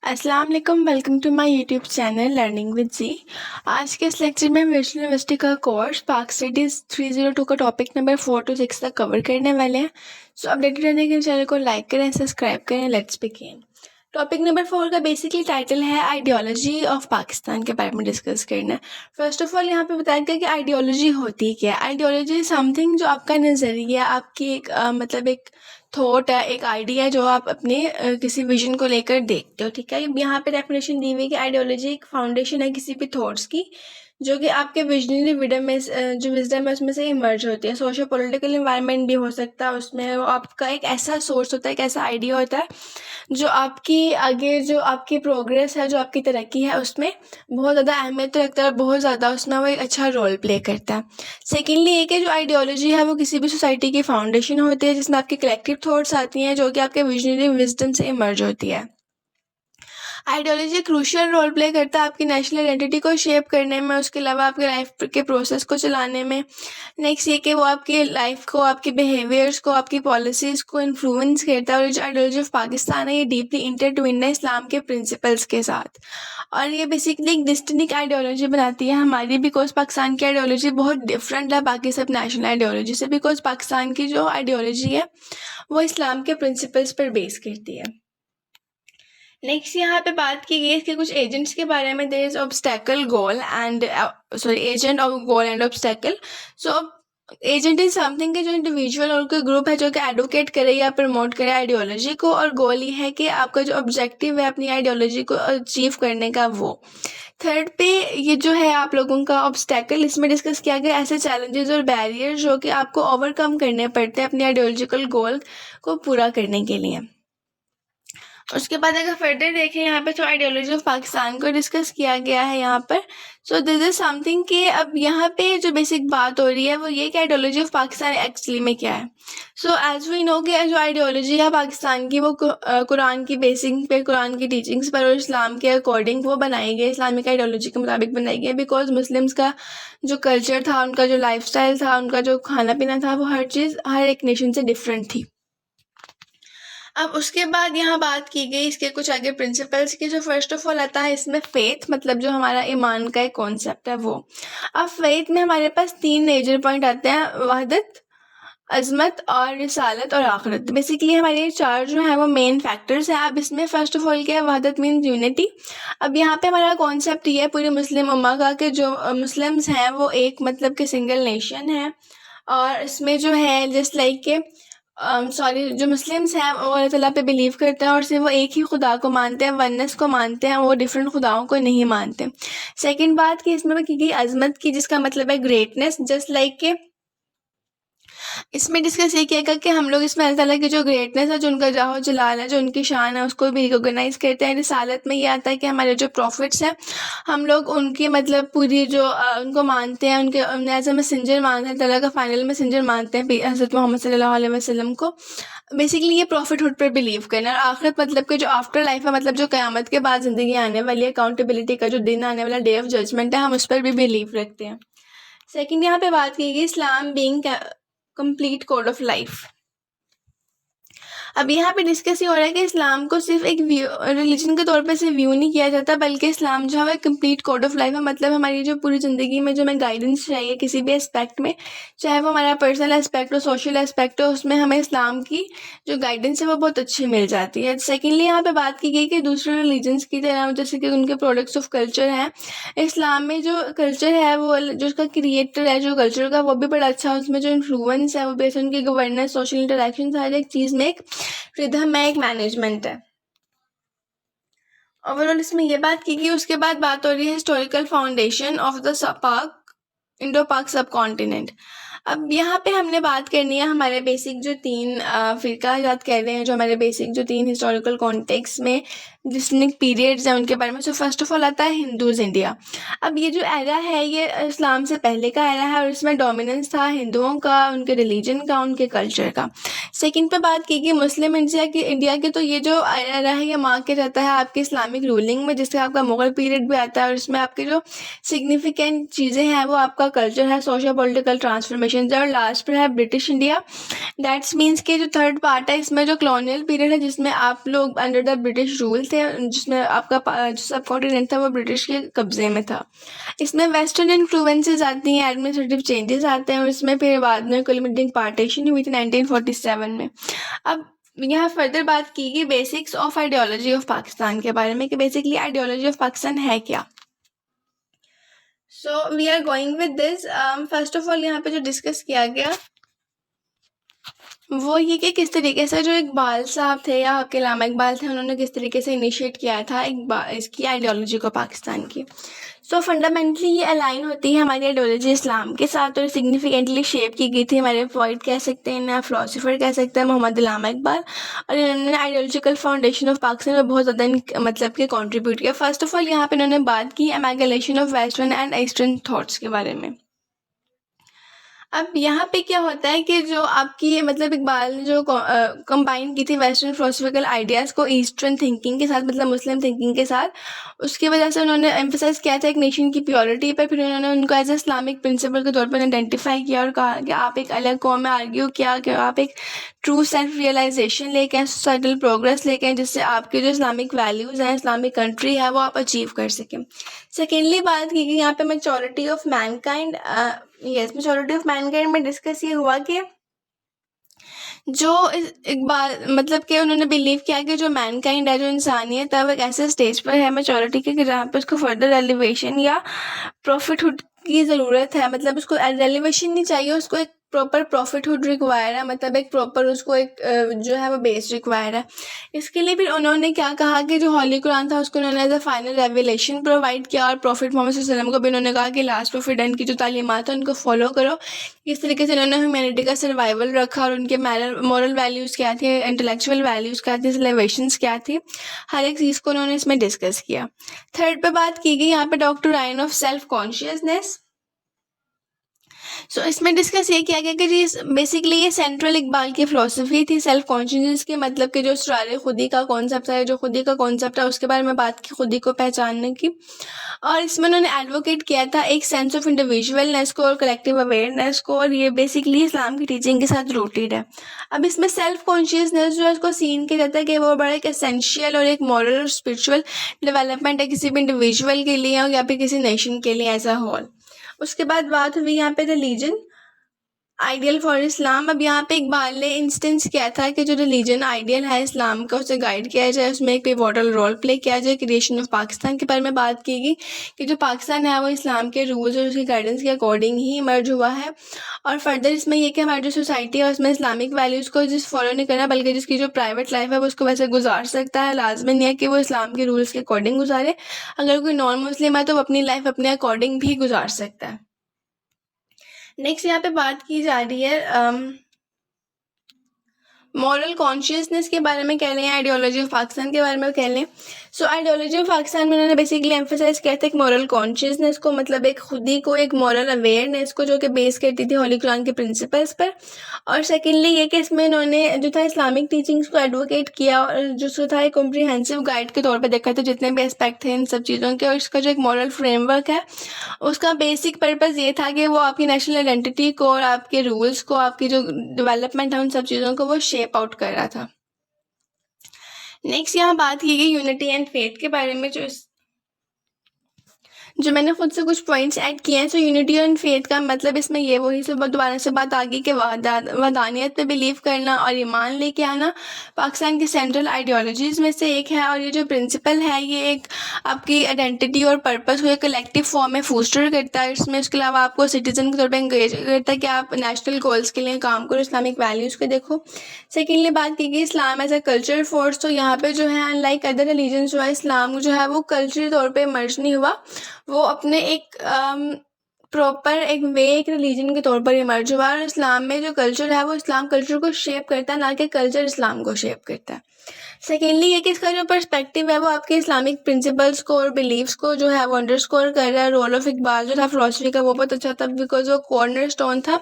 अस्सलाम वालेकुम, welcome to my YouTube channel learning with जी। आज के इस लेक्चर में हम विजुअल यूनिवर्सिटी का कोर्स पाक स्टडीज़ 302 का टॉपिक नंबर 4 to 6 तक कवर करने वाले हैं। सो अपडेटेड रहने के लिए चैनल को लाइक करें, सब्सक्राइब करें। Let's begin. टॉपिक नंबर 4 का बेसिकली टाइटल है आइडियोलॉजी ऑफ पाकिस्तान के बारे में डिस्कस करना है। फर्स्ट ऑफ ऑल यहाँ पे बताया गया कि आइडियोलॉजी होती क्या है। आइडियोलॉजी समथिंग जो आपका नज़रिया, आपकी एक मतलब एक थॉट है, एक आइडिया जो आप अपने किसी विजन को लेकर देखते हो। ठीक है, यहाँ पे डेफिनेशन दी हुई है कि आइडियोलॉजी एक फाउंडेशन है किसी भी थॉट्स की जो कि आपके विजनरी विडम में जो विजडम है उसमें से इमर्ज होती है। सोशो पॉलिटिकल इन्वायरमेंट भी हो सकता है उसमें, वो आपका एक ऐसा सोर्स होता है, एक ऐसा आइडिया होता है जो आपकी आगे जो आपकी प्रोग्रेस है, जो आपकी तरक्की है उसमें बहुत ज़्यादा अहमियत रखता है और बहुत ज़्यादा उसमें वो एक अच्छा रोल प्ले करता है। सेकेंडली एक है जो आइडियोलॉजी है वो किसी भी सोसाइटी की फाउंडेशन होती है जिसमें आपकी कलेक्टिव थॉट्स आती हैं जो कि आपके विजनरी विजडम से इमर्ज होती है। आइडियोलॉजी क्रूशियल रोल प्ले करता है आपकी नेशनल आइडेंटिटी को शेप करने में, उसके अलावा आपके लाइफ के प्रोसेस को चलाने में। नेक्स्ट ये कि वो आपकी लाइफ को, आपके बिहेवियर्स को, आपकी पॉलिसीज़ को इन्फ्लुएंस करता है। और जो आइडियोलॉजी ऑफ पाकिस्तान है ये डीपली इंटरट्विन्ड है इस्लाम के प्रिंसिपल्स के साथ, और ये बेसिकली एक डिस्टिंक्ट आइडियोलॉजी बनाती है हमारी, बिकॉज पाकिस्तान की आइडियोलॉजी बहुत डिफरेंट है बाकी सब नेशनल आइडियोलॉजी से, बिकॉज पाकिस्तान की जो आइडियोलॉजी है वो इस्लाम के प्रिंसिपल्स पर बेस करती है। नेक्स्ट यहाँ पे बात की गई है इसके कुछ एजेंट्स के बारे में। There is obstacle goal and agent of goal and obstacle. So agent is something के जो इंडिविजुअल और कोई ग्रुप है जो कि एडवोकेट करे या प्रमोट करे आइडियोलॉजी को, और गोल ये है कि आपका जो ऑब्जेक्टिव है अपनी आइडियोलॉजी को अचीव करने का वो। थर्ड पे ये जो है आप लोगों का ऑब्स्टेकल, इसमें डिस्कस किया गया ऐसे चैलेंजेस और बैरियर जो कि आपको ओवरकम करने पड़ते हैं अपनी आइडियोलॉजिकल गोल को पूरा करने के लिए। उसके बाद अगर फर्दर देखें यहाँ पे तो आइडियोलॉजी ऑफ पाकिस्तान को डिस्कस किया गया है यहाँ पर। सो दिस इज समथिंग कि अब यहाँ पे जो बेसिक बात हो रही है वो ये कि आइडियोलॉजी ऑफ पाकिस्तान एक्चुअली में क्या है। सो एज वी नो कि जो आइडियोलॉजी है पाकिस्तान की वो कुरान की बेसिक पे, कुरान की टीचिंग्स पर और इस्लाम के अकॉर्डिंग वो बनाई गई, इस्लामिक आइडियोलॉजी के मुताबिक बनाई गई। बिकॉज मुस्लिम्स का जो कल्चर था, उनका जो लाइफ था, उनका जो खाना पीना था, वो हर चीज़ हर एक नेशन से डिफरेंट थी। अब उसके बाद यहाँ बात की गई इसके कुछ आगे प्रिंसिपल्स की। जो फर्स्ट ऑफ ऑल आता है इसमें फेथ, मतलब जो हमारा ईमान का एक कॉन्सेप्ट है वो। अब फेथ में हमारे पास 3 मेजर पॉइंट आते हैं, वहदत, अजमत और रिसालत और आखिरत। बेसिकली हमारे ये 4 जो है वो मेन फैक्टर्स हैं। अब इसमें फर्स्ट ऑफ ऑल क्या है, वहदत मीन्स यूनिटी। अब यहाँ पे हमारा कॉन्सेप्ट ये है पूरी मुस्लिम उम्मा का कि जो मुस्लिम्स हैं वो एक मतलब के सिंगल नेशन है, और इसमें जो है जस्ट लाइक के जो मुस्लिम्स हैं वो अल्लाह ताला पे बिलीव करते हैं और सिर्फ वो एक ही खुदा को मानते हैं, वननेस को मानते हैं, वो डिफरेंट खुदाओं को नहीं मानते। सेकंड बात कि इसमें की गई अजमत की, जिसका मतलब है ग्रेटनेस। जस्ट लाइक के इसमें डिस्कस ये किया गया कि हम लोग इसमें अल्लाह ताला की जो ग्रेटनेस है, जो उनका जाहो जलाल है, जो उनकी शान है, उसको भी रिकॉग्नाइज करते हैं। रिसालत में ये आता है कि हमारे जो प्रॉफिट्स हैं हम लोग उनकी मतलब पूरी जो उनको मानते हैं, उनके एज ए मैसेंजर मानते हैं, ताला का फाइनल मैसेंजर मानते हैं हज़रत मोहम्मद सल्लल्लाहु अलैहि वसल्लम को। बेसिकली ये प्रॉफिटहुड पर बिलीव करना। और आखिरत मतलब कि जो आफ्टर लाइफ है, मतलब जो क़यामत के बाद ज़िंदगी आने वाली है, अकाउंटेबिलिटी का जो दिन आने वाला, डे ऑफ जजमेंट है, हम उस पर भी बिलीव रखते हैं। सेकेंड यहाँ पे बात की गई इस्लाम being complete code of life. अब यहाँ पे डिस्कस ये हो रहा है कि इस्लाम को सिर्फ एक रिलीजन के तौर पे सिर्फ व्यू नहीं किया जाता, बल्कि इस्लाम जो है कंप्लीट कोड ऑफ लाइफ है। मतलब हमारी जो पूरी ज़िंदगी में जो हमें गाइडेंस चाहिए किसी भी एस्पेक्ट में, चाहे वो हमारा पर्सनल एस्पेक्ट हो, सोशल एस्पेक्ट हो, उसमें हमें इस्लाम की जो गाइडेंस है वो बहुत अच्छी मिल जाती है। सेकेंडली यहाँ पे बात की गई कि दूसरे रिलीजन्स की तरह जैसे कि उनके प्रोडक्ट्स ऑफ कल्चर हैं, इस्लाम में जो कल्चर है वो जो उसका क्रिएटर है जो कल्चर का, वो भी बड़ा अच्छा, उसमें जो इन्फ्लुएंस है वो बेस उनकी गवर्नेंस, सोशल इंटरेक्शन, हर एक चीज़ में एक रिदम है, एक मैनेजमेंट है। ओवरऑल इसमें ये बात की गई। उसके बाद बात हो रही है हिस्टोरिकल फाउंडेशन ऑफ द पाक इंडो पाक सब कॉन्टिनेंट। अब यहाँ पे हमने बात करनी है हमारे बेसिक जो 3 फ़िरका जात कह रहे हैं, जो हमारे बेसिक जो 3 हिस्टोरिकल कॉन्टेक्स्ट में डिस्टिंक्ट पीरियड्स हैं उनके बारे में। सो फर्स्ट ऑफ ऑल आता है हिंदूज़ इंडिया। अब ये जो एरा है ये इस्लाम से पहले का एरा है और इसमें डोमिनेंस था हिंदुओं का, उनके रिलीजन का, उनके कल्चर का। सेकंड पे बात की गई मुस्लिम इंडिया की, तो ये जो एरा है ये मार्क रहता है आपके इस्लामिक रूलिंग में, जिससे आपका मुगल पीरियड भी आता है, और इसमें आपके जो सिग्निफिकेंट चीज़ें हैं वो आपका कल्चर है, सोशो पॉलिटिकल ट्रांसफॉर्मेशन फॉर्मेशन है, और लास्ट पर है ब्रिटिश इंडिया। दैट्स मीन्स के जो थर्ड पार्ट है इसमें जो कॉलोनियल पीरियड है जिसमें आप लोग अंडर द ब्रिटिश रूल थे, जिसमें आपका जो सब कॉन्टिनेंट था वो ब्रिटिश के कब्जे में था। इसमें वेस्टर्न इन्फ्लुएंसेस आती हैं, एडमिनिस्ट्रेटिव चेंजेस आते हैं, और इसमें फिर बाद में कुलमिनेटिंग पार्टीशन हुई थी 1947 में। अब यहाँ फर्दर बात की गई basics of ideology of Pakistan के बारे में कि बेसिकली आइडियोलॉजी ऑफ पाकिस्तान है क्या। So we are going with this. First of all यहाँ पे जो डिस्कस किया गया वो ये कि किस तरीके से जो इकबाल साहब थे या अल्लामा इकबाल थे, उन्होंने किस तरीके से इनिशिएट किया था इसकी आइडियोलॉजी को पाकिस्तान की। सो फंडामेंटली ये अलाइन होती है हमारी आइडियोलॉजी इस्लाम के साथ, और सिग्निफिकेंटली शेप की गई थी हमारे पोइट कह सकते हैं ना फिलोसोफर कह सकते हैं मोहम्मद अल्लामा इकबाल, और इन्होंने आइडियोलॉजिकल फाउंडेशन ऑफ पाकिस्तान में बहुत ज़्यादा मतलब कि कॉन्ट्रीब्यूट किया। फर्स्ट ऑफ ऑल यहाँ पे इन्होंने बात की amalgamation of western and eastern thoughts के बारे में। अब यहाँ पे क्या होता है कि जो आपकी मतलब इकबाल ने जो कंबाइन की थी वेस्टर्न फिलोसफिकल आइडियाज़ को ईस्टर्न थिंकिंग के साथ, मतलब मुस्लिम थिंकिंग के साथ, उसकी वजह से उन्होंने एम्फसाइज किया था एक नेशन की प्योरिटी पर। फिर उन्होंने उनको एज ए इस्लामिक प्रिंसिपल के तौर पर आइडेंटिफाई किया और कहा कि आप एक अलग कौम में आर्ग्यू किया कि आप एक ट्रू सेल्फ रियलाइजेशन लेके आएँ, सोसाइटल प्रोग्रेस लेके आएँ, जिससे आपके जो इस्लामिक वैल्यूज़ हैं, इस्लामिक कंट्री है, वो आप अचीव कर सकें। सेकेंडली बात की गई यहाँ पे maturity of Mankind. Yes, maturity of Mankind में डिस्कस ये हुआ कि जो इकबाल मतलब कि उन्होंने बिलीव किया कि जो मैनकाइंड है, जो इंसानियत है, वो एक ऐसे स्टेज पर है मेचोरिटी के कि जहाँ पे उसको फर्दर एलिवेशन या प्रॉफिटहुड की ज़रूरत है। मतलब उसको एलिवेशन नहीं चाहिए, उसको एक प्रॉपर प्रॉफिटहुड रिक्वायर है, मतलब एक प्रॉपर उसको एक जो है वो बेस रिक्वायर है। इसके लिए फिर उन्होंने क्या कहा कि जो हॉली कुरान था उसको उन्होंने as a final revelation provide किया, और प्रॉफिट मोहम्मद सल्लल्लाहु अलैहि वसल्लम को भी उन्होंने कहा कि लास्ट प्रॉफिट डन की जो तालीमात है उनको फॉलो करो। इस तरीके से उन्होंने ह्यूमैनिटी का सर्वाइवल रखा, और उनके मॉरल वैल्यूज़ क्या थे, इंटेलेक्चुअल वैल्यूज़ क्या थी, सिलेवेशंस क्या थी, हर एक चीज़ को उन्होंने इसमें डिस्कस किया। थर्ड पे बात की गई यहाँ पे डॉक्ट्राइन ऑफ सेल्फ कॉन्शियसनेस। सो इसमें डिस्कस ये किया गया कि जी बेसिकली ये सेंट्रल इकबाल की फ़िलॉसफी थी सेल्फ कॉन्शियसनेस की, मतलब कि जो इसरार खुदी का कॉन्सेप्ट है, जो खुदी का कॉन्सेप्ट है उसके बारे में बात की, खुदी को पहचानने की। और इसमें उन्होंने एडवोकेट किया था एक सेंस ऑफ इंडिविजुअलनेस को और कलेक्टिव अवेयरनेस को, और ये बेसिकली इस्लाम की टीचिंग के साथ रूटेड है। अब इसमें सेल्फ कॉन्शियसनेस जो है उसको सीन किया जाता है कि वो बड़ा एक एसेंशियल और एक मॉरल और स्पिरिचुअल डेवलपमेंट है किसी भी इंडिविजुअल के लिए या फिर किसी नेशन के लिए एज अ होल। उसके बाद बात हुई यहाँ पे रिलीजन आइडियल फॉर इस्लाम। अब यहाँ पे इकबाल ने इंस्टेंस किया था कि जो रिलीजन आइडियल है इस्लाम का उसे गाइड किया जाए, उसमें एक पिवोटल रोल प्ले किया जाए। क्रिएशन ऑफ पाकिस्तान के बारे में बात की गई कि जो पाकिस्तान है वो इस्लाम के रूल्स और उसकी गाइडेंस के अकॉर्डिंग ही इमर्ज हुआ है। और फर्दर इसमें यह कि हमारी जो सोसाइटी है उसमें इस्लामिक वैल्यूज़ को जिस फॉलो नहीं करना, बल्कि जिसकी जो प्राइवेट लाइफ है वो उसको वैसे गुजार सकता है। लाजमी नहीं है कि वो इस्लाम के रूल्स के अकॉर्डिंग गुजारे। अगर कोई नॉन मुस्लिम है तो वो अपनी लाइफ अपने अकॉर्डिंग भी गुजार सकता है। नेक्स्ट यहाँ पे बात की जा रही है मॉरल कॉन्शियसनेस के बारे में कह लें, आइडियोलॉजी ऑफ पाकिस्तान के बारे में कह लें। सो आइडियोलॉजी ऑफ पाकिस्तान में उन्होंने बेसिकली एम्फसाइज किया था एक मॉरल कॉन्शियसनेस को, मतलब एक खुदी को, एक मॉरल अवेयरनेस को, जो कि बेस करती थी होली कुरान के प्रिंसिपल्स पर। और सेकेंडली ये कि इसमें इन्होंने जो था इस्लामिक टीचिंग्स को एडवोकेट किया, और जो था एक कॉम्प्रिहेंसिव गाइड के तौर पर देखा था जितने भी एस्पेक्ट थे इन सब चीज़ों के। और इसका जो एक मॉरल फ्रेमवर्क है उसका बेसिक पर्पज़ ये था कि वो आपकी नेशनल आइडेंटिटी को और आपके रूल्स को, आपकी जो डेवलपमेंट है उन सब चीज़ों को वो शेप आउट कर रहा था। नेक्स्ट यहाँ बात की गई यूनिटी एंड फेथ के बारे में, जो मैंने खुद से कुछ पॉइंट्स ऐड किए हैं। सो यूनिटी एंड फेथ का मतलब इसमें ये वही से दोबारा से बात आ गई कि वहदानियत पे बिलीव करना और ईमान लेके आना पाकिस्तान की सेंट्रल आइडियोलॉजीज़ में से एक है। और ये जो प्रिंसिपल है ये एक आपकी आइडेंटिटी और पर्पस को एक कलेक्टिव फॉर्म में फोस्टर करता है इसमें। उसके अलावा आपको सिटीजन के तौर पर इंकरेज करता है कि आप नेशनल गोल्स के लिए काम करो, इस्लामिक वैल्यूज़ को देखो। सेकेंडली बात की गई इस्लाम एज अ कल्चर फोर्स। तो यहाँ पे जो है अनलाइक अदर रिलीजन जो है इस्लाम जो है वो कल्चरल तौर पे मर्ज नहीं हुआ, वो अपने एक प्रॉपर एक वे एक रिलीजन के तौर पर इमर्ज हुआ। और इस्लाम में जो कल्चर है वो इस्लाम कल्चर को शेप करता है, ना कि कल्चर इस्लाम को शेप करता है। सेकेंडली ये कि इसका जो पर्सपेक्टिव है वो आपके इस्लामिक प्रिंसिपल्स को और बिलीव्स को जो है वो अंडरस्कोर कर रहा है। रोल ऑफ इकबाल जो था फिलोसफी का वो बहुत अच्छा था, बिकॉज वो कॉर्नर स्टोन था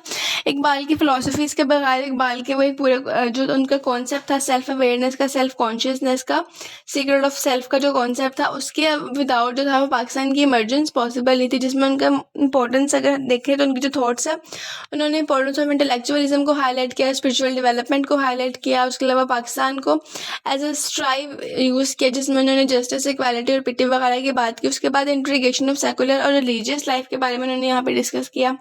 इकबाल की फिलोसफीज़ के बगैर इकबाल के वही पूरे जो उनका कॉन्सेप्ट था सेल्फ अवेयरनेस का, सेल्फ कॉन्शियसनेस का, सीक्रेट ऑफ सेल्फ का जो कॉन्सेप्ट था उसके विदाउट जो था वो पाकिस्तान की इमर्जेंस पॉसिबल नहीं थी, जिसमें उनका इंपॉर्टेंस अगर देखें तो उनकी जो थॉट्स है उन्होंने इंपॉर्टेंस ऑफ इंटेलेक्चुअलिज्म को हाईलाइट किया, स्पिरिचुअल डेवलपमेंट को हाईलाइट किया, उसके अलावा पाकिस्तान को एज अ स्ट्राइव यूज़ किया जिसमें उन्होंने जस्टिस, इक्वालिटी और पिटी वगैरह की बात की। उसके बाद इंटीग्रेशन ऑफ सेकुलर और रिलीजियस लाइफ के बारे में उन्होंने यहाँ पे डिस्कस किया,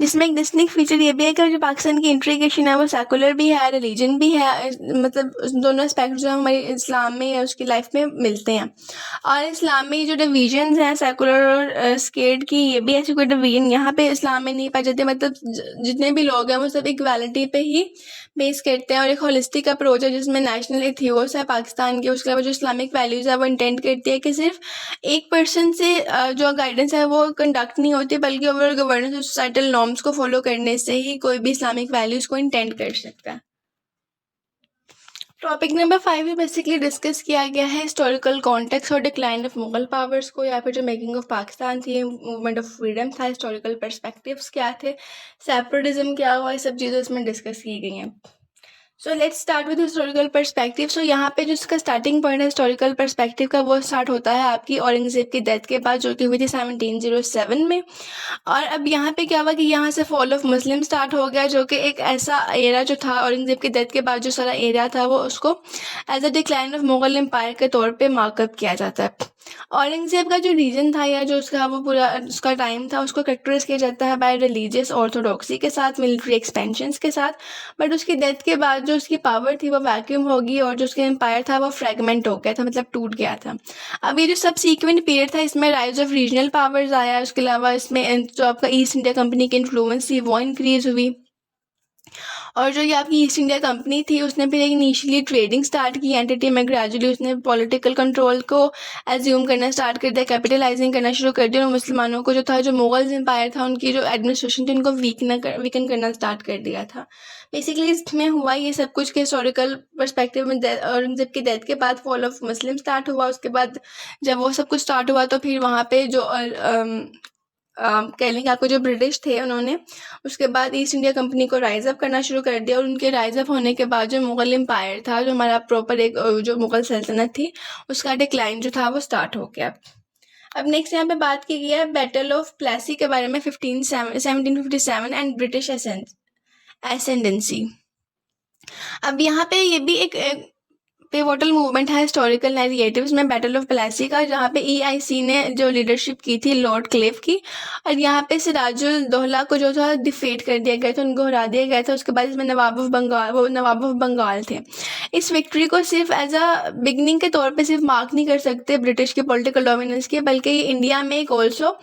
जिसमें एक डिस्टिंक्ट फीचर ये भी है कि जो पाकिस्तान की इंटीग्रेशन है वो सेकुलर भी है, रिलीजन भी है, मतलब दोनों एस्पेक्ट जो हमारे इस्लाम में या उसकी लाइफ में मिलते हैं। और इस्लाम में जो डिवीजन्स हैं सेकुलर और स्टेट की, ये भी ऐसी कोई डिवीजन यहाँ पे इस्लाम में नहीं पाई जाती, मतलब जितने भी लोग हैं वो सब इक्वालिटी पे ही बेस करते हैं और एक होलिस्टिक अप्रोच है जिसमें नेशनल इथियोस है पाकिस्तान के। उसके अलावा जो इस्लामिक वैल्यूज़ है वो इंटेंट करती है कि सिर्फ एक पर्सन से जो गाइडेंस है वो कंडक्ट नहीं होती, बल्कि ओवरऑल गवर्नेंस और सोसाइटल नॉर्म्स को फॉलो करने से ही कोई भी इस्लामिक वैल्यूज़ को इंटेंट कर सकता है। टॉपिक नंबर 5 में बेसिकली डिस्कस किया गया है हिस्टोरिकल कॉन्टेक्स्ट और डिक्लाइन ऑफ मुगल पावर्स को, या फिर जो मेकिंग ऑफ पाकिस्तान थी, मूवमेंट ऑफ फ्रीडम था, हिस्टोरिकल पर्सपेक्टिव्स क्या थे, सेपरेटिज्म क्या हुआ, ये सब चीज़ें इसमें डिस्कस की गई हैं। So let's start with historical perspective. So यहाँ पे जो इसका स्टार्टिंग पॉइंट है हिस्टोरिकल पर्सपेक्टिव का वो स्टार्ट होता है आपकी औरंगज़ेब की डेथ के बाद, जो कि हुई थी 1707 में। और अब यहाँ पे क्या हुआ कि यहाँ से फॉल ऑफ मुस्लिम स्टार्ट हो गया, जो कि एक ऐसा एरा जो था औरंगज़ेब की डेथ के बाद जो सारा एरिया था वो उसको as a decline of Mughal empire के तौर पे मार्कअप किया जाता है। औरंगज़ेब का जो रीजन था या जो उसका वो पूरा उसका टाइम था उसको कैरेक्टराइज किया जाता है बाय रिलीजियस ऑर्थोडॉक्सी के साथ, मिलिट्री एक्सपेंशंस के साथ। बट उसकी डेथ के बाद जो उसकी पावर थी वो वैक्यूम होगी और जो उसका एम्पायर था वो फ्रेगमेंट हो गया था, मतलब टूट गया था। अब ये जो सब सीक्वेंट पीरियड था इसमें राइज ऑफ रीजनल पावर्स आया, उसके अलावा इसमें जो आपका ईस्ट इंडिया कंपनी की इन्फ्लुएंस थी वो इंक्रीज हुई। और जो ये आपकी ईस्ट इंडिया कंपनी थी उसने फिर एक इनिशियली ट्रेडिंग स्टार्ट की एंटिटी में, ग्रेजुअली उसने पॉलिटिकल कंट्रोल को एज्यूम करना स्टार्ट कर दिया, कैपिटलाइजिंग करना शुरू कर दिया और मुसलमानों को जो था जो मुगल्स एम्पायर था उनकी जो एडमिनिस्ट्रेशन थी उनको वीकन करना स्टार्ट कर दिया था। बेसिकली इसमें हुआ ये सब कुछ के हिस्टोरिकल पर्सपेक्टिव में औरंगज़ेब की डेथ के बाद फॉल ऑफ मुस्लिम स्टार्ट हुआ। उसके बाद जब वो सब कुछ स्टार्ट हुआ तो फिर वहाँ पे जो कह लेंगे आपको जो ब्रिटिश थे उन्होंने उसके बाद ईस्ट इंडिया कंपनी को राइज अप करना शुरू कर दिया और उनके राइज अप होने के बाद जो मुगल एम्पायर था, जो हमारा प्रॉपर एक जो मुगल सल्तनत थी, उसका डिक्लाइन जो था वो स्टार्ट हो गया। अब नेक्स्ट यहाँ पे बात की गई है बैटल ऑफ प्लेसी के बारे में 1757 एंड ब्रिटिश एसेंडेंसी। अब यहाँ पे ये भी एक पिवोटल मूवमेंट है हिस्टोरिकल नैरेटिव्स में बैटल ऑफ प्लेसी का, जहाँ पे ईआईसी ने जो लीडरशिप की थी लॉर्ड क्लेव की, और यहाँ पे सिराजुल दौला को जो था डिफीट कर दिया गया था, उनको हरा दिया गया था। उसके बाद इसमें नवाब ऑफ बंगाल थे। इस विक्ट्री को सिर्फ एज अ बिगनिंग के तौर पे सिर्फ मार्क नहीं कर सकते ब्रिटिश के पॉलिटिकल डोमिनेंस के, बल्कि ये इंडिया में एक ऑल्सो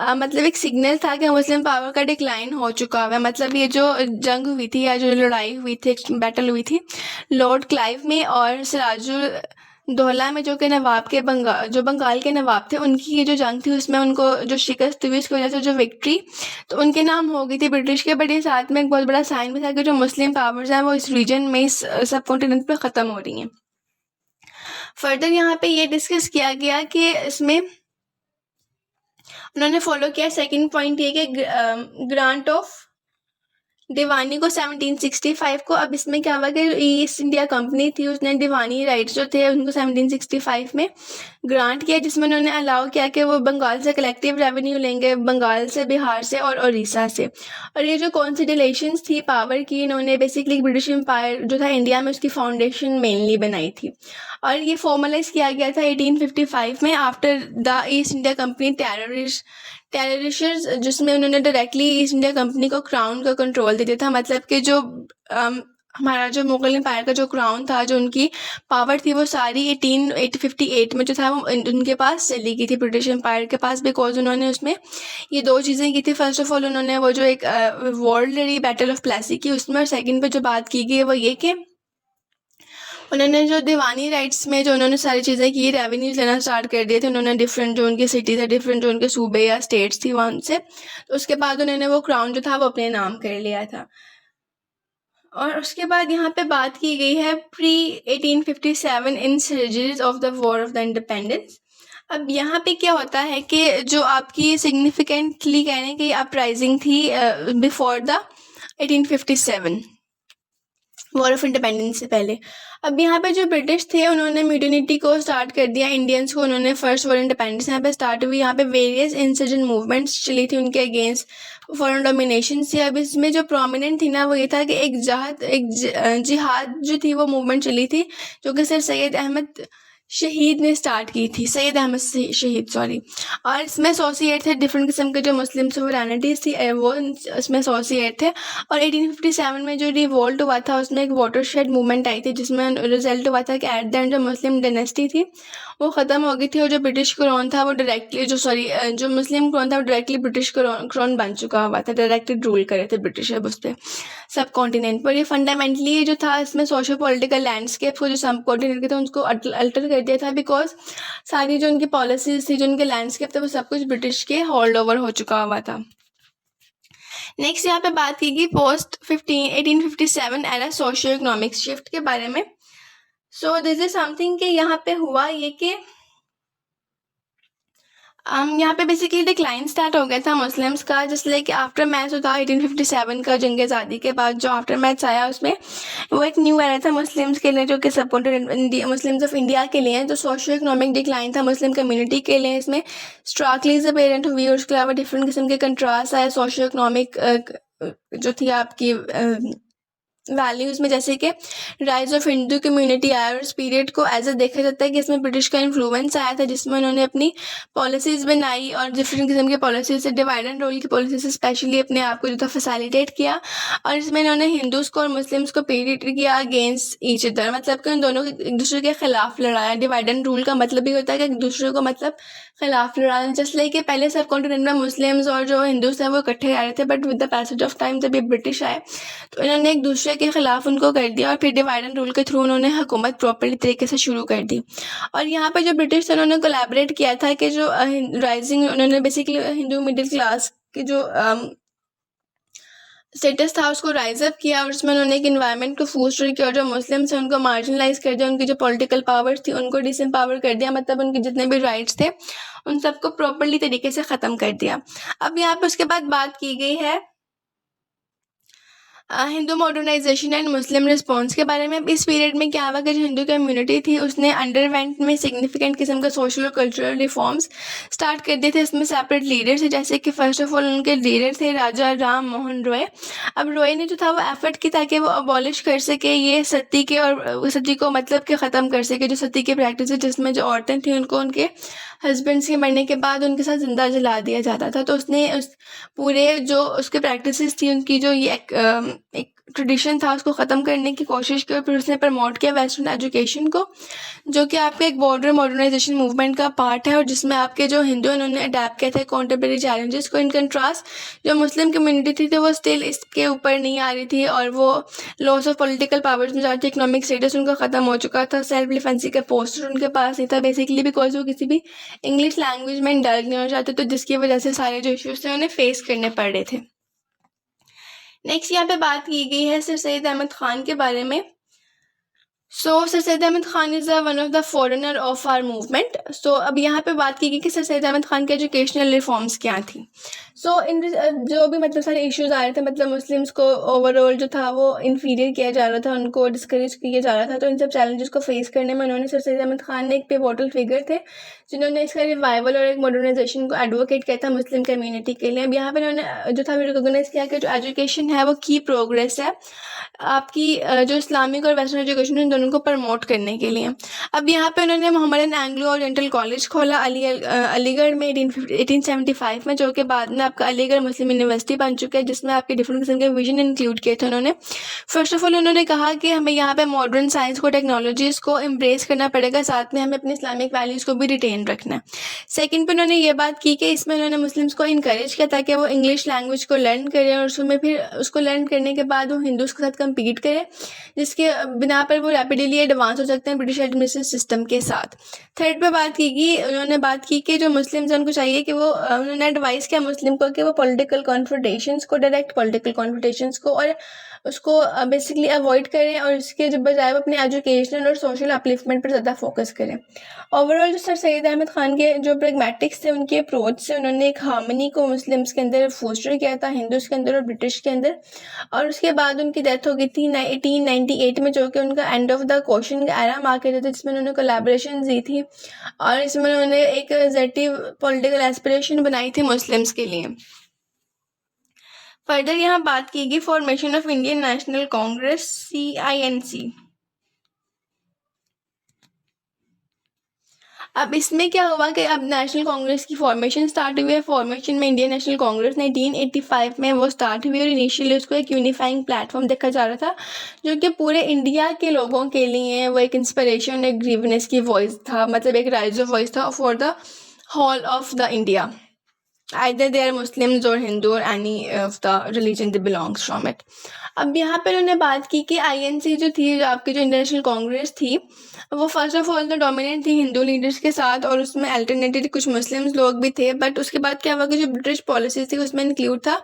मतलब एक सिग्नल था कि मुस्लिम पावर का डिक्लाइन हो चुका है। मतलब ये जो जंग हुई थी या जो लड़ाई हुई थी, बैटल हुई थी लॉर्ड क्लाइव में और सिराजुल दौला में, जो कि नवाब के बंगाल के नवाब थे, उनकी ये जो जंग थी उसमें उनको जो शिकस्त हुई उसकी वजह से जो विक्ट्री तो उनके नाम हो गई थी ब्रिटिश के। बट ये साथ में एक बहुत बड़ा साइन भी था कि जो मुस्लिम पावर्स हैं वो इस रीजन में इस सब कॉन्टिनेंट पे ख़त्म हो रही हैं। फर्दर यहाँ पे ये डिस्कस किया गया कि इसमें उन्होंने फॉलो किया सेकंड पॉइंट ये कि ग्रांट ऑफ दीवानी को 1765 को। अब इसमें क्या हुआ कि ईस्ट इंडिया कंपनी थी उसने दीवानी राइट्स जो थे उनको 1765 में ग्रांट किया, जिसमें उन्होंने अलाउ किया कि वो बंगाल से कलेक्टिव रेवेन्यू लेंगे, बंगाल से, बिहार से और उड़ीसा से। और ये जो कॉन्सिडरेशंस थी पावर की, इन्होंने बेसिकली ब्रिटिश एम्पायर जो था इंडिया में उसकी फाउंडेशन मेनली बनाई थी। और ये फॉर्मलाइज किया गया था 1855 में after the east India company terrorists, जिसमें उन्होंने डायरेक्टली ईस्ट इंडिया कंपनी को क्राउन का कंट्रोल दे दिया था। मतलब कि जो हमारा जो मुगल एम्पायर का जो क्राउन था, जो उनकी पावर थी वो सारी 1858 में जो था वो उनके पास चली गई थी, ब्रिटिश एम्पायर के पास, बिकॉज उन्होंने उसमें ये दो चीज़ें की थी। फर्स्ट ऑफ ऑल उन्होंने वो जो एक वॉर लड़ी बैटल ऑफ प्लेसी की उसमें, और सेकंड पे जो बात की गई वो ये कि उन्होंने जो दीवानी राइट्स में जो उन्होंने सारी चीज़ें की, रेवेन्यूज लेना स्टार्ट कर दिए थे उन्होंने डिफरेंट जो उनकी सिटीज़ है, डिफरेंट जो उनके सूबे या स्टेट्स थी वहाँ से। तो उसके बाद उन्होंने वो क्राउन जो था वो अपने नाम कर लिया था। और उसके बाद यहाँ पे बात की गई है pre 1857 in surgeries of the war of the independence. अब यहाँ पे क्या होता है कि जो आपकी सिग्निफिकेंटली कहने की अपराइजिंग थी before the 1857 war of independence से पहले। अब यहाँ पे जो ब्रिटिश थे उन्होंने म्यूटिनिटी को स्टार्ट कर दिया, इंडियंस को उन्होंने फर्स्ट वॉर इंडिपेंडेंस यहाँ पे स्टार्ट हुई। यहाँ पे वेरियस इंसर्जेंट मूवमेंट्स चली थी उनके अगेंस्ट फॉरेन डोमिनेशन से। अब इसमें जो प्रोमिनेंट थी ना वो ये था कि एक जिहाद जो थी वो मूवमेंट चली थी, जो कि सर सैयद अहमद शहीद ने स्टार्ट की थी, सैयद अहमद शहीद सॉरी। और इसमें एसोसिएट थे डिफरेंट किस्म के जो मुस्लिम सोवरेनिटीज़ थी वो इसमें एसोसिएट थे। और 1857 में जो रिवोल्ट हुआ था उसमें एक वाटरशेड मूवमेंट आई थी, जिसमें रिजल्ट हुआ था कि एट द एंड जो मुस्लिम डायनेस्टी थी वो ख़त्म हो गई थी, और जो ब्रिटिश क्राउन था वो डायरेक्टली जो मुस्लिम क्राउन था वो डायरेक्टली ब्रिटिश क्राउन बन चुका हुआ था, डायरेक्टली रूल करे थे ब्रिटिश अब उस पर सब कॉन्टिनेंट पर। ये फंडामेंटली जो था इसमें सोशो पॉलिटिकल लैंडस्केप को जो सब कॉन्टिनेंट के थे उसको अल्टर कर दिया था, बिकॉज सारी जो उनकी पॉलिसीज थी, जो उनके लैंडस्केप थे, वो सब कुछ ब्रिटिश के होल्ड ओवर हो चुका हुआ था। नेक्स्ट यहाँ पे बात की गई post 1857 era socio economic shift के बारे में। सो दिस इज समथिंग कि यहाँ पे हुआ ये कि यहाँ पे बेसिकली डिक्लाइन स्टार्ट हो गया था मुस्लिम्स का, जस्ट लाइक आफ्टर मैच था 1857 का जंग आज़ादी के बाद जो आफ्टर मैच आया उसमें वो एक न्यू एरा था मुस्लिम्स के लिए, जो कि सब कॉन्टिनेंट मुस्लिम्स ऑफ इंडिया के लिए, जो सोशो इकोनॉमिक डिक्लाइन था मुस्लिम कम्युनिटी के लिए, इसमें स्ट्राकली अपेरेंट हुई। और उसके अलावा डिफरेंट किस्म के कंट्रास्ट आए सोशो इकोनॉमिक जो थी आपकी वैल्यूज़ में, जैसे कि राइज ऑफ हिंदू कम्युनिटी आया। और इस पीरियड को एज ए देखा जाता है कि इसमें ब्रिटिश का इन्फ्लुएंस आया था, जिसमें उन्होंने अपनी पॉलिसीज़ बनाई और डिफरेंट किस्म की पॉलिसीज से डिवाइड एंड रूल की पॉलिसी से स्पेशली अपने आप को जो था फैसिलिटेट किया। और इसमें इन्होंने हिंदूज़ को और मुस्लिम्स को पीरियड किया अगेंस्ट ईच अदर, मतलब कि उन दोनों एक दूसरे के खिलाफ लड़ाया। डिवाइड एंड रूल का मतलब ये होता है कि एक दूसरे को मतलब खिलाफ लड़ाना, जस्ट लाइक कि पहले सब कॉन्टिनेंट में मुस्लिम्स और जो हिंदूज थे वो इकट्ठे रह रहे थे, but with the passage of time जब ये ब्रिटिश आए तो इन्होंने एक दूसरे के खिलाफ उनको कर दिया, और फिर डिवाइड एंड रूल के थ्रू उन्होंने हुकूमत प्रॉपरली तरीके से शुरू कर दी। और यहाँ पे जो ब्रिटिश थे उन्होंने कोलैबोरेट किया था कि जो राइजिंग उन्होंने बेसिकली हिंदू मिडिल क्लास की जो स्टेटस था उसको राइज अप किया, और उसमें उन्होंने एक इन्वायरमेंट को फोस्टर किया, और जो मुस्लिम्स हैं उनको मार्जिनलाइज कर दिया, उनकी जो पॉलिटिकल पावर्स थी उनको डिसएम्पावर कर दिया, मतलब उनके जितने भी राइट्स थे उन सबको प्रॉपरली तरीके से ख़त्म कर दिया। अब यहाँ पे उसके बाद बात की गई है Hindu modernisation and Muslim response के बारे में। इस पीरियड में क्या हुआ कि जो हिंदू कम्युनिटी थी उसने अंडरवेंट में सिग्निफिकेंट किस्म का सोशल और कल्चरल रिफॉर्म्स स्टार्ट कर दिए थे। इसमें सेपरेट लीडर्स थे, जैसे कि फर्स्ट ऑफ ऑल उनके लीडर थे राजा राम मोहन रॉय। अब रॉय ने जो था वो एफर्ट की ताकि वो अबॉलिश कर सके ये सती के, और सती को मतलब कि ख़त्म कर सके जो सती की प्रैक्टिस है, जिसमें जो औरतें थी उनको उनके हस्बैंड्स के मरने के बाद उनके साथ ज़िंदा जला दिया जाता था। तो उसने उस पूरे जो उसके प्रैक्टिसेस थी उनकी जो ये एक ट्रेडिशन था उसको ख़त्म करने की कोशिश की, और फिर उसने प्रमोट किया वेस्टर्न एजुकेशन को, जो कि आपके एक बॉर्डर मॉडर्नाइजेशन मूवमेंट का पार्ट है, और जिसमें आपके जो हिंदू उन्होंने अडेप्ट किया था कॉन्टेम्परेरी चैलेंजेस को। इन कंट्रास्ट जो मुस्लिम कम्युनिटी थी तो वो स्टिल इसके ऊपर नहीं आ रही थी, और वो लॉस ऑफ पॉलिटिकल पावर्स में जाती, इकोनॉमिक स्टेटस उनका ख़त्म हो चुका था, सेल्फ डिफेंसी का पोस्टर उनके पास नहीं था बेसिकली, बिकॉज वो किसी भी इंग्लिश लैंग्वेज में इंडल्ज नहीं होना चाहते, तो जिसकी वजह से सारे जो इश्यूज थे उन्हें फेस करने पड़ रहे थे। नेक्स्ट यहाँ पे बात की गई है सर सैयद अहमद ख़ान के बारे में। Sir Syed Ahmad Khan is one of the forerunner of our movement. So अब यहाँ पे बात की गई कि सर सैयद अहमद ख़ान के एजुकेशनल रिफॉर्म्स क्या थी। इन जो भी मतलब सारे इश्यूज आ रहे थे, मतलब मुस्लिम्स को ओवरऑल जो था वो इन्फीरियर किया जा रहा था, उनको डिस्करेज किया जा रहा था, तो इन सब चैलेंजेस को फेस करने में उन्होंने सर सैयद अहमद ख़ान ने एक पिवोटल फिगर थे जिन्होंने इसका रिवाइवल और एक मॉडर्नाइजेशन को एडवोकेट किया था मुस्लिम कम्युनिटी के लिए। अब यहाँ पर उन्होंने जो था रिकोगनाइज किया कि जो एजुकेशन है वो की प्रोग्रेस है आपकी जो इस्लामिक और वेस्टर्न एजुकेशन इन दोनों को प्रमोट करने के लिए। अब यहाँ पे उन्होंने मोहम्मदन एंग्लो ओरिएंटल कॉलेज खोला अलीगढ़ में 1875 में, जो कि बाद में आपका अलीगढ़ मुस्लिम यूनिवर्सिटी बन चुका है, जिसमें आपके डिफरेंट किस्म के विजन इंक्लूड किए थे उन्होंने। फर्स्ट ऑफ ऑल उन्होंने कहा कि हमें यहाँ पे मॉडर्न साइंस को, टेक्नोलॉजीज़ को एम्ब्रेस करना पड़ेगा, साथ में हमें अपने इस्लामिक वैल्यूज़ को भी रिटेन रखना है। सेकेंड पे उन्होंने ये बात की कि इसमें उन्होंने मुस्लिम्स को इनकरेज किया ताकि वो इंग्लिश लैंग्वेज को लर्न करें, और उसमें फिर उसको लर्न करने के बाद वो हिंदूज़ के साथ कम्पीट करें, जिसके बिना पर वो रैपिडली एडवांस हो सकते हैं ब्रिटिश एडमिनिस्ट्रेशन सिस्टम के साथ। थर्ड पे बात की गई, उन्होंने बात की कि जो मुस्लिम्स हैं उनको चाहिए कि वो उन्होंने एडवाइस किया मुस्लिम को कि वो पॉलिटिकल कॉन्फ्रंटेशंस को, डायरेक्ट पॉलिटिकल कॉन्फ्रंटेशंस को और उसको बेसिकली अवॉइड करें और इसके जो बजाय वो अपने एजुकेशनल और सोशल अपलिफ्टमेंट पर ज़्यादा फोकस करें। ओवरऑल जो सर सैयद अहमद ख़ान के जो प्रैग्मेटिक्स थे, उनके अप्रोच से उन्होंने एक हार्मनी को मुस्लिम्स के अंदर फोस्टर किया था, हिंदूज़ के अंदर और ब्रिटिश के अंदर। और उसके बाद उनकी डेथ हो गई थी 1898 में, जो कि उनका एंड ऑफ द क्वेश्चन का एरा मार्क किया था, जिसमें उन्होंने कोलैबोरेशन दी थी और इसमें उन्होंने एक एग्जैक्टिव पॉलिटिकल एस्पिरेशन बनाई थी मुस्लिम्स के लिए। फर्दर यहाँ बात की गई formation of Indian national Congress CINC। अब इसमें क्या हुआ कि अब नेशनल कांग्रेस की फॉर्मेशन स्टार्ट हुई है। फॉर्मेशन में इंडियन नेशनल कांग्रेस 1985 में वो स्टार्ट हुई और इनिशियली उसको एक यूनिफाइंग प्लेटफॉर्म देखा जा रहा था, जो कि पूरे इंडिया के लोगों के लिए वो एक इंस्पिरेशन, एक ग्रीवनेस की वॉइस था, मतलब एक राइज ऑफ वॉइस था for the whole of the India, either they are Muslims or Hindu or any of the religion they belongs from it। अब यहाँ पे उन्होंने बात की कि INC जो थी, जो आपकी जो इंटरनेशनल कांग्रेस थी, वो फर्स्ट ऑफ ऑल तो डोमिनेंट थी हिंदू लीडर्स के साथ और उसमें अल्टरनेटिव कुछ मुस्लिम्स लोग भी थे। बट उसके बाद क्या हुआ कि जो ब्रिटिश पॉलिसीज थी उसमें इंक्लूड था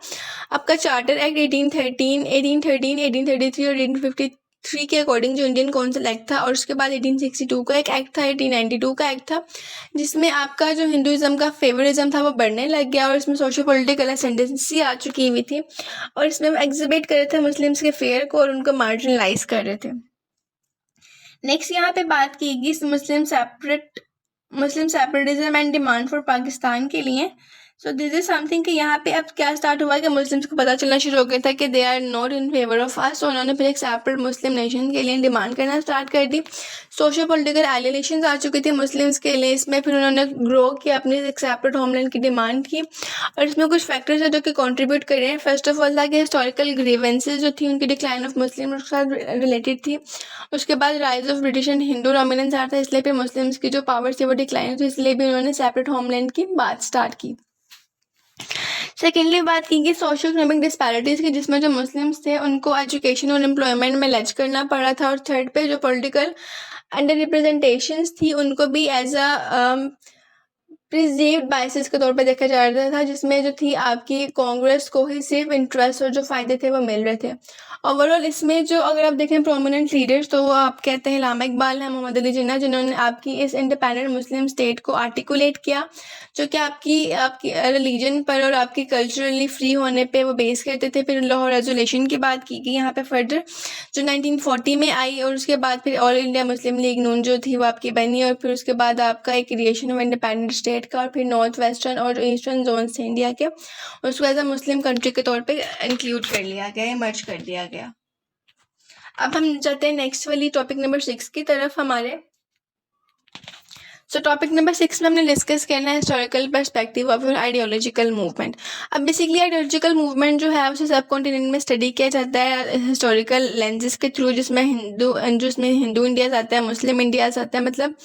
आपका चार्टर एक्ट 1813, 1833 और 1853 के अकॉर्डिंग जो इंडियन काउंसिल एक्ट था। और उसके बाद 1862 का एक एक्ट था, 1892 का एक्ट था, जिसमें आपका जो हिंदुज़म का फेवरिज्म था वो बढ़ने लग गया और इसमें सोशो पॉलिटिकल असेंडेंसी आ चुकी हुई थी और इसमें हम एग्जिबिट कर रहे थे मुस्लिम्स के फेयर को और उनको मार्जिनलाइज कर रहे थे। नेक्स्ट यहाँ पे बात की गई Muslim separatism and demand for Pakistan के लिए। सो दिस इज समथिंग कि यहाँ पे अब क्या स्टार्ट हुआ कि मुस्लिम्स को पता चलना शुरू हो गया था कि they are not in favour of us. तो उन्होंने फिर एक सेपरेट मुस्लिम नेशन के लिए डिमांड करना स्टार्ट कर दी। सोशो पॉलिटिकल एलिगेशंस आ चुकी थी मुस्लिम्स के लिए इसमें। फिर उन्होंने ग्रो किया, अपनी एक सेपरेट होमलैंड की डिमांड की और इसमें कुछ फैक्टर्स है जो कि कंट्रीब्यूट कर रहे हैं। फर्स्ट ऑफ ऑल था कि हिस्टोरिकल ग्रीवेंसेज जो थी उनकी डिक्लाइन ऑफ मुस्लिम उसके साथ रिलेटेड थी। उसके बाद rise of British and Hindu dominance आ था, इसलिए फिर मुस्लिम्स की जो पावर थी वो डिक्लाइन थी, इसलिए भी उन्होंने सेपरेट होमलैंड की बात स्टार्ट की। सेकेंडली बात की गई सोशो इकोनॉमिक डिस्पैरिटीज़ की, जिसमें जो मुस्लिम्स थे उनको एजुकेशन और एम्प्लॉयमेंट में लैच करना पड़ा था। और थर्ड पे जो पॉलिटिकल अंडर रिप्रेजेंटेशंस थी उनको भी एज अ प्रिजीव्ड बाइसेस के तौर पे देखा जा रहा था, जिसमें जो थी आपकी कांग्रेस को ही सिर्फ इंटरेस्ट और जो फ़ायदे थे वो मिल रहे थे। ओवरऑल इसमें जो अगर आप देखें प्रोमिनेंट लीडर्स, तो वो आप कहते हैं इलामा इकबाल है, मोहम्मद अली जिन्ना, जिन्होंने आपकी इस इंडिपेंडेंट मुस्लिम स्टेट को आर्टिकुलेट किया, जो कि आपकी रिलीजन पर और आपकी कल्चरली फ्री होने पे वो बेस करते थे। फिर लाहौर रेजोल्यूशन की बात की गई यहाँ पे फर्दर, जो 1940 में आई और उसके बाद फिर ऑल इंडिया मुस्लिम लीग नून जो थी वो आपकी बनी और फिर उसके बाद आपका एक क्रिएशन ऑफ इंडिपेंडेंट स्टेट का और फिर नॉर्थ वेस्टर्न और ईस्टर्न जोन थे इंडिया के, उसको एज अ मुस्लिम कंट्री के तौर पे इंक्लूड कर लिया गया, मर्ज कर दिया गया। अब हम जाते हैं नेक्स्ट वाली टॉपिक नंबर 6 की तरफ हमारे। सो टॉपिक नंबर 6 में हमने डिस्कस करना है historical perspective of ideological movement. अब बेसिकली आइडियोलॉजिकल मूवमेंट जो है उसे सब कॉन्टिनेंट में स्टडी किया जाता है हिस्टोरिकल लेंसेज के थ्रू, जिसमें हिंदू इंडियाज आता है, मुस्लिम इंडियाज आता है, मतलब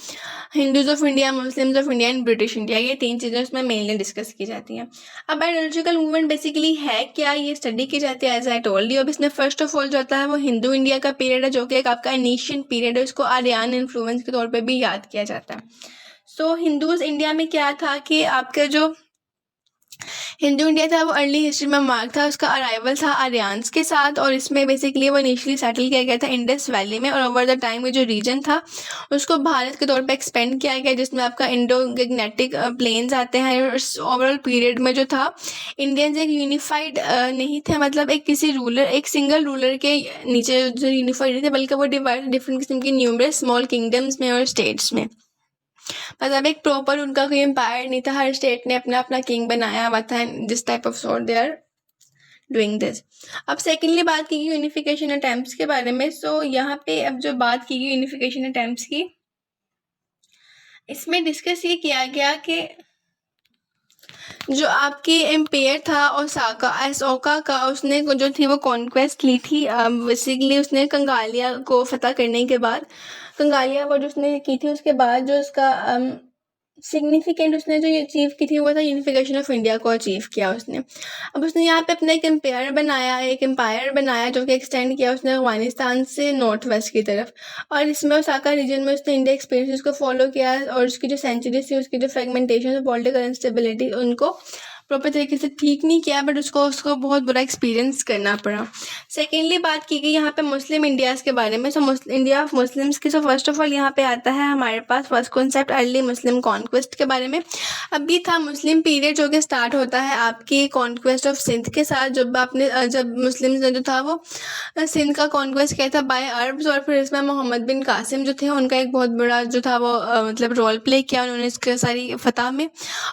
Hindus of India, Muslims of India and British India, ये 3 चीज़ें उसमें मेनली डिस्कस की जाती हैं। अब आइडियोलॉजिकल मूवमेंट बेसिकली है क्या, ये स्टडी की जाती है एज आई टोल्ड यू। अब इसमें फर्स्ट ऑफ ऑल जो आता है वो हिंदू इंडिया का पीरियड है, जो कि एक आपका एनिशियन पीरियड है, उसको आर्यन इन्फ्लुएंस के तौर पर भी याद किया जाता है। सो हिंदूज इंडिया में क्या था कि आपका जो हिंदू इंडिया था वो अर्ली हिस्ट्री में मार्क था, उसका अराइवल था आर्यंस के साथ और इसमें बेसिकली वो इनिशियली सेटल किया गया था इंडस वैली में और ओवर द टाइम में जो रीजन था उसको भारत के तौर पे एक्सपेंड किया गया, जिसमें आपका इंडो गैंगेटिक प्लेन्स आते हैं। और ओवरऑल पीरियड में जो था इंडियंस एक यूनिफाइड नहीं थे, मतलब एक सिंगल रूलर के नीचे जो यूनिफाइड नहीं थे, बल्कि वो डिवाइड डिफरेंट किस्म की न्यूमरस स्मॉल किंगडम्स में और स्टेट्स में, मतलब एक प्रॉपर उनका कोई एम्पायर नहीं था, हर स्टेट ने अपना अपना किंग बनाया हुआ था। This type of sort they are doing this. अब सेकेंडली बात की गई यूनिफिकेशन अटेम्प्ट्स के बारे में। सो यहाँ पे अब जो बात की गई यूनिफिकेशन अटेम्प्ट्स की, इसमें डिस्कस ये किया गया कि जो आपकी एम्पायर था अशोका का, उसने जो थी वो कॉन्क्वेस्ट ली थी। बेसिकली उसने कंगालिया को फतह करने के बाद, कंगालिया वो जो उसने की थी, उसके बाद जो उसका सिग्निफिकेंट उसने जो अचीव की थी वो था यूनिफिकेशन ऑफ इंडिया को अचीव किया उसने। अब उसने यहाँ पे अपना एक एम्पायर बनाया जो कि एक्सटेंड किया उसने अफगानिस्तान से नॉर्थ वेस्ट की तरफ, और इसमें ओसाका रीजन में उसने इंडिया एक्सपीरियंस को फॉलो किया और उसकी जो सेंचुरीज थी, उसकी जो फ्रेगमेंटेशन और पॉलिटिकल इंस्टेबिलिटी उनको प्रॉपर तरीके से ठीक नहीं किया, बट उसको बहुत बुरा एक्सपीरियंस करना पड़ा। सेकेंडली बात की गई यहाँ पे मुस्लिम इंडियाज़ के बारे में। सो इंडिया ऑफ मुस्लिम्स की, सो फर्स्ट ऑफ ऑल यहाँ पे आता है हमारे पास फर्स्ट कॉन्सेप्ट अर्ली मुस्लिम कॉन्क्वेस्ट के बारे में। अब ये था मुस्लिम पीरियड जो कि स्टार्ट होता है आपकी कॉन्क्वेस्ट ऑफ सिंध के साथ, जब मुस्लिम ने जो था वो सिंध का कॉन्क्वेस्ट किया था बाय अरब्स, और फिर इसमें मोहम्मद बिन कासिम जो थे उनका एक बहुत बड़ा जो था वो मतलब रोल प्ले किया उन्होंने इसके सारी फतह में।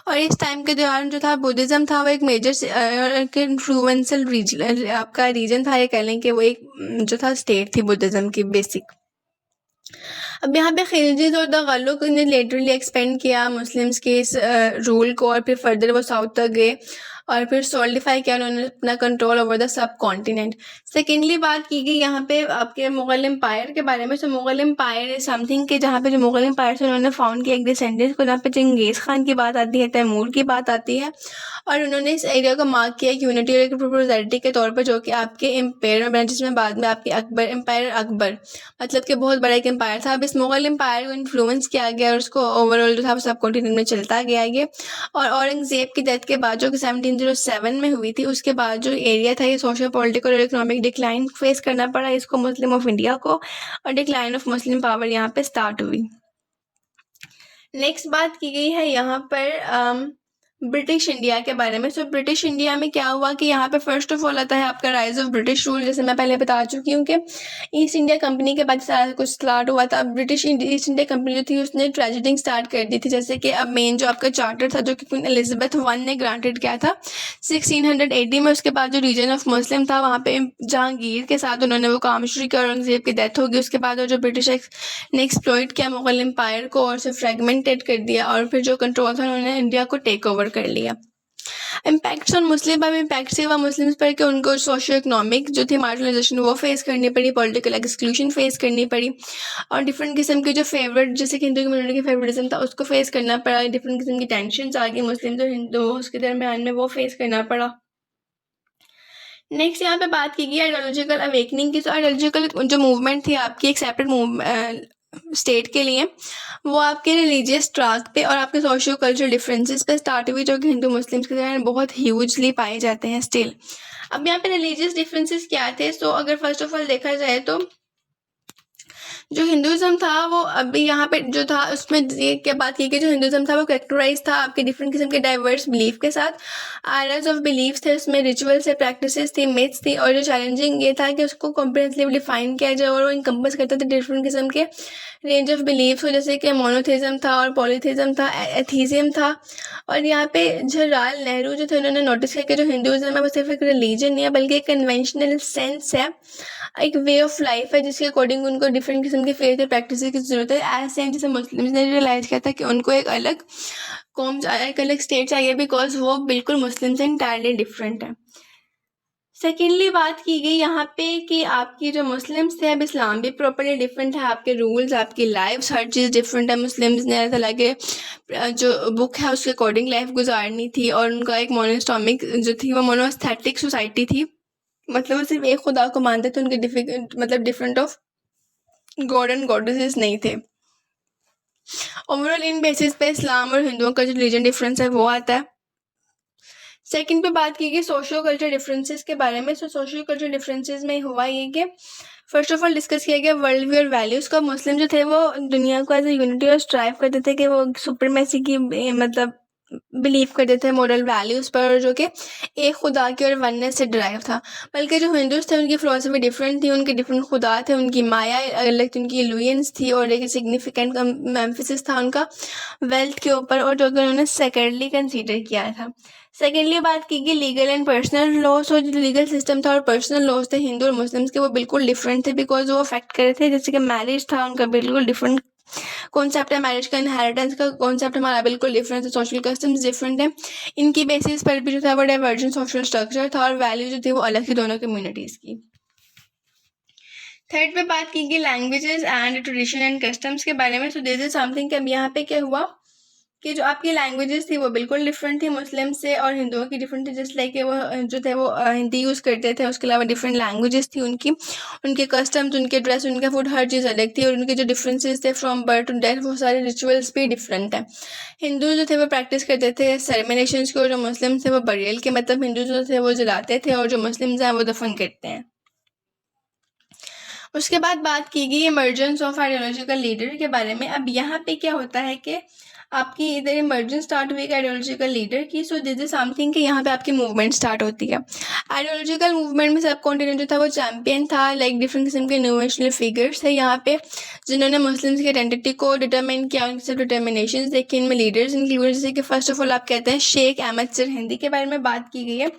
और इस टाइम के दौरान जो था बुद्धिज़्म था वो एक मेजर इन्फ्लुएंशियल रीजन आपका रीजन था, ये कह लें कि वो एक जो था स्टेट थी बुद्धिज़्म की बेसिक। अब यहाँ पे खिलजीज और तगल्लुक ने लेटरली एक्सपेंड किया मुस्लिम्स के इस रूल को, और फिर फर्दर वो साउथ तक गए और फिर सॉलिडिफाई किया उन्होंने अपना control over the sub continent. Secondly बात की गई यहाँ पे आपके मुग़ल एम्पायर के बारे में। सो मुग़ल एम्पायर इज समथिंग कि जहाँ पे जो मुग़ल एम्पायर से उन्होंने फाउंड किया एक डिसेंडेंट्स को, जहाँ पे चंगेज़ खान की बात आती है, तैमूर की बात आती है, और उन्होंने इस एरिया को मार्क किया एक यूनिटी और एक प्रोपोजैलिटी के तौर पर, जो कि आपके एम्पायर में बना, जिसमें बाद में आपके अकबर एम्पायर अकबर मतलब कि बहुत बड़ा एक एम्पायर था। अब इस मुग़ल एम्पायर को इन्फ्लुएंस किया गया और उसको ओवरऑल जो था वो सब कॉन्टिनेंट में चलता गया ये। और औरंगज़ेब की डेथ के बाद जो कि 1707 में हुई थी, उसके बाद जो एरिया था ये सोशल पॉलिटिकल और इकोनॉमिक डिक्लाइन फेस करना पड़ा इसको, मुस्लिम ऑफ इंडिया को, और डिक्लाइन ऑफ मुस्लिम पावर यहाँ पे स्टार्ट हुई। नेक्स्ट बात की गई है यहाँ पर ब्रिटिश इंडिया के बारे में। सो ब्रिटिश इंडिया में क्या हुआ कि यहाँ पे फर्स्ट ऑफ ऑल आता है आपका राइज ऑफ ब्रिटिश रूल, जैसे मैं पहले बता चुकी हूँ कि ईस्ट इंडिया कंपनी के बाद सारा कुछ स्टार्ट हुआ था। ब्रिटिश ईस्ट इंडिया कंपनी जो थी उसने ट्रेडिंग स्टार्ट कर दी थी, जैसे कि अब मेन जो आपका चार्टर था जो कि क्वीन एलिजाबेथ वन ने ग्रांटेड किया था 1680 में। उसके बाद जो रीजन ऑफ मुस्लिम था वहाँ पे जहांगीर के साथ उन्होंने वो काम शुरू किया, औरंगजेब की डेथ होगी। उसके बाद जो ब्रिटिश ने एक्सप्लॉइट किया मुगल एम्पायर को और उसे फ्रेगमेंटेड कर दिया, और फिर जो कंट्रोल था उन्होंने इंडिया को टेक ओवर कर लिया। इम्पैक्ट्स ऑन मुस्लिम, अब इम्पैक्ट से हुआ मुस्लिम्स पर कि उनको सोशियो इकोनॉमिक जो थी मार्जिनलाइजेशन वो फेस करनी पड़ी, पॉलिटिकल एक्सक्लूजन फेस करनी पड़ी, और डिफरेंट किस्म की जो फेवरेट जैसे कि हिंदू कम्युनिटी की फेवरेटिज्म था उसको फेस करना पड़ा। डिफरेंट किस्म की टेंशन आ गई मुस्लिम और हिंदू उसके दरमियान में, वो फेस करना पड़ा। नेक्स्ट यहाँ पे बात की गई आइडियोलॉजिकल अवेकनिंग की। तो आइडियोलॉजिकल जो मूवमेंट थी आपकी एक सेपरेट स्टेट के लिए, वो आपके रिलीजियस ट्रैक पे और आपके सोशियो कल्चरल डिफरेंसेस पे स्टार्ट हुई, जो कि हिंदू मुस्लिम्स के दरमियान बहुत ह्यूजली पाए जाते हैं स्टिल। अब यहाँ पे रिलीजियस डिफरेंसेस क्या थे? सो अगर फर्स्ट ऑफ ऑल देखा जाए तो जो हिंदुज़म था वो अभी यहाँ पे जो था उसमें ये क्या बात की कि जो हिंदुज़म था वो कैरेक्टराइज था आपके डिफरेंट किस्म के डाइवर्स बिलीफ के साथ। एरियाज ऑफ बिलीफ थे उसमें, रिचुअल्स से प्रैक्टिसेस थी, मिथ्स थी, और जो चैलेंजिंग ये था कि उसको कॉम्प्रिहेंसिवली डिफाइन किया जाए, और वो इनकम्पस करता था डिफरेंट किस्म के रेंज ऑफ बिलीव्स हो, जैसे कि मोनोथिज्म था और पॉलीथिज्म था, एथीज़म था। और यहाँ पे जवाहरलाल नेहरू जो थे उन्होंने नोटिस किया कि जो हिंदुज़म है वो सिर्फ एक रिलीजन नहीं है बल्कि एक कन्वेंशनल सेंस है, एक वे ऑफ लाइफ है जिसके अकॉर्डिंग उनको डिफरेंट किस्म के फेथ और प्रैक्टिस की ज़रूरत है। एज सेम जैसे मुस्लिम्स ने रियलाइज़ किया था कि उनको एक अलग कौम एक अलग स्टेट चाहिए बिकॉज वो बिल्कुल मुस्लिम से इंटायरली डिफरेंट है। सेकेंडली बात की गई यहाँ पे कि आपकी जो मुस्लिम्स थे, अब इस्लाम भी प्रॉपरली डिफरेंट है, आपके रूल्स, आपकी लाइफ्स, हर चीज़ डिफरेंट है। मुस्लिम्स ने अल्लाह ताला के जो बुक है उसके अकॉर्डिंग लाइफ गुजारनी थी, और उनका एक मोनोस्टॉमिक जो थी वो मोनोस्थेटिक सोसाइटी थी, मतलब वो सिर्फ एक खुदा को मानते थे, उनके मतलब different of God and goddesses नहीं थे। ओवरऑल इन बेसिस पे इस्लाम और हिंदुओं का जो रिलीजन डिफरेंस है वो आता है। सेकंड पे बात की गई सोशियो कल्चर डिफरेंसेस के बारे में। सो सोशियो कल्चर डिफरेंसेस में हुआ ये कि फर्स्ट ऑफ ऑल डिस्कस किया गया वर्ल्ड व्यू और वैल्यूज़ का। मुस्लिम जो थे वो दुनिया को एज ए यूनिटी और स्ट्राइव करते थे कि वो सुप्रीमेसी की मतलब बिलीव करते थे मॉरल वैल्यूज़ पर, जो कि एक खुदा की और वननेस से ड्राइव था। बल्कि जो हिंदूज थे उनकी फिलोसफी डिफरेंट थी, उनके डिफरेंट खुदा थे, उनकी माया अलग थी, उनकी इल्यूजन्स थी, और एक सिग्निफिकेंट एम्फेसिस था उनका वेल्थ के ऊपर, और जो कि उन्होंने सेकेंडली कंसीडर किया था। सेकेंडली बात की गई लीगल एंड पर्सनल लॉज, और जो लीगल सिस्टम था और पर्सनल लॉज थे हिंदू और मुस्लिम्स के वो बिल्कुल डिफरेंट थे, बिकॉज वो अफेक्ट कर रहे थे। जैसे कि मैरिज था उनका बिल्कुल डिफरेंट कॉन्सेप्ट है, मैरिज का इनहेरिटेंस का कॉन्सेप्ट हमारा बिल्कुल डिफरेंट है, सोशल कस्टम्स डिफरेंट है। इनकी बेसिस पर भी जो था वो डाइवर्जेंट सोशल स्ट्रक्चर था, और वैल्यू जो थी वो अलग थी दोनों कम्युनिटीज़ की। थर्ड पे बात की गई languages and tradition and customs के बारे में। सो दिस इज समथिंग कि अब यहाँ पे क्या हुआ कि जो आपकी लैंग्वेजेस थी वो बिल्कुल डिफरेंट थी मुस्लिम से और हिंदुओं की डिफरेंट थी। जस्ट लाइक वो जो थे वो हिंदी यूज़ करते थे, उसके अलावा डिफरेंट लैंग्वेजेस थी उनकी, उनके कस्टम्स, उनके ड्रेस, उनका फूड, हर चीज़ अलग थी। और उनके जो डिफरेंसेस थे फ्रॉम बर्थ टू डेथ, वो सारे रिचुअल्स भी डिफरेंट है। हिंदू जो थे वो प्रैक्टिस करते थे सेरेमनेशंस को, जो मुस्लिम थे वो बरियल के, मतलब हिंदू जो थे वो जलाते थे और जो मुस्लिम्स हैं वो दफन करते हैं। उसके बाद बात की गई इमर्जेंस ऑफ आइडियोलॉजिकल लीडर के बारे में। अब यहाँ पे क्या होता है कि आपकी इधर इमर्जेंस स्टार्ट हुई आइडियोलॉजिकल लीडर की, सो दिस इज समथिंग कि यहाँ पे आपकी मूवमेंट स्टार्ट होती है। आइडियोलॉजिकल मूवमेंट में सब कॉन्टिनेंट जो था वो चैम्पियन था, लाइक डिफरेंट किस्म के न्यूएशनल फिगर्स थे यहाँ पे, जिन्होंने मुस्लिम्स की आइडेंटिटी को डिटरमाइन किया, उनकी सब डिटर्मिनेशन देखी। इनमें लीडर्स इंक्लूड, जैसे कि फर्स्ट ऑफ ऑल आप कहते हैं शेख अहमद सरहिंदी के बारे में बात की गई है।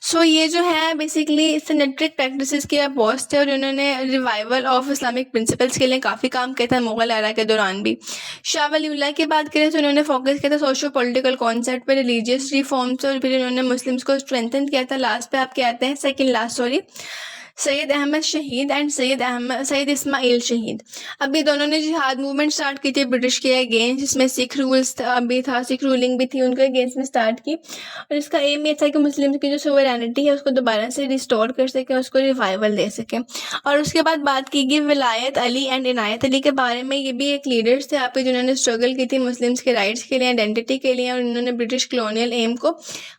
सो ये जो है बेसिकली सिनेट्रिक प्रैक्टिसेस के बॉस थे और उन्होंने रिवाइवल ऑफ इस्लामिक प्रिंसिपल्स के लिए काफ़ी काम किया था मुगल एरा के दौरान भी। शाह वलीउल्लाह की बात करें तो उन्होंने फोकस किया था सोशो पॉलिटिकल कॉन्सेप्ट पे, रिलीजियस रिफॉर्म्स, और फिर उन्होंने मुस्लिम्स को स्ट्रेंथन किया था। लास्ट पे आप क्या आते हैं, second last sorry, Syed Ahmad Shahid and Syed Ismail शहीद। अभी दोनों ने जिहाद मूवमेंट स्टार्ट की थी ब्रिटिश के अगेंस्ट, जिसमें सिख रूल्स भी था, सिख रूलिंग भी थी, उनके अगेंस्ट में स्टार्ट की। और इसका एम ये था कि मुस्लिम की जो सोवरेनिटी है उसको दोबारा से रिस्टोर कर सके, उसको रिवाइवल दे सके। और उसके बाद बात की गई विलायत अली एंड इनायत अली के बारे में। ये भी एक लीडर्स थे आपके जिन्होंने स्ट्रगल की थी मुस्लिम्स के राइट्स के लिए, आइडेंटिटी के लिए, और उन्होंने ब्रिटिश कॉलोनियल एम को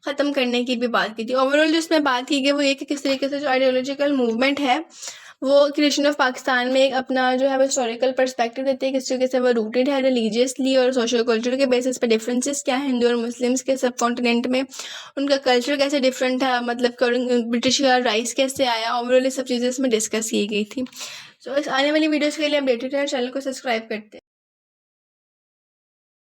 ख़त्म करने की भी बात की थी। ओवरऑल जो इसमें बात की गई वो ये कि किस तरीके से जो आइडियोलॉजिकल मूवमेंट है वो क्रिएशन ऑफ पाकिस्तान में एक अपना जो है वो हिस्टोरिकल पर्सपेक्टिव देती है, किस तरीके से वो रूटेड है रिलीजियसली और सोशल कल्चर के बेसिस पे, डिफरेंसेस क्या है हिंदू और मुस्लिम्स के सब कॉन्टिनेंट में, उनका कल्चर कैसे डिफरेंट है, मतलब ब्रिटिश का राइस कैसे आया, ओवरऑल ये सब चीज़ें इसमें डिस्कस की गई थी। सो इस आने वाली वीडियोज़ के लिए अपडेटेड है, चैनल को सब्सक्राइब करते हैं।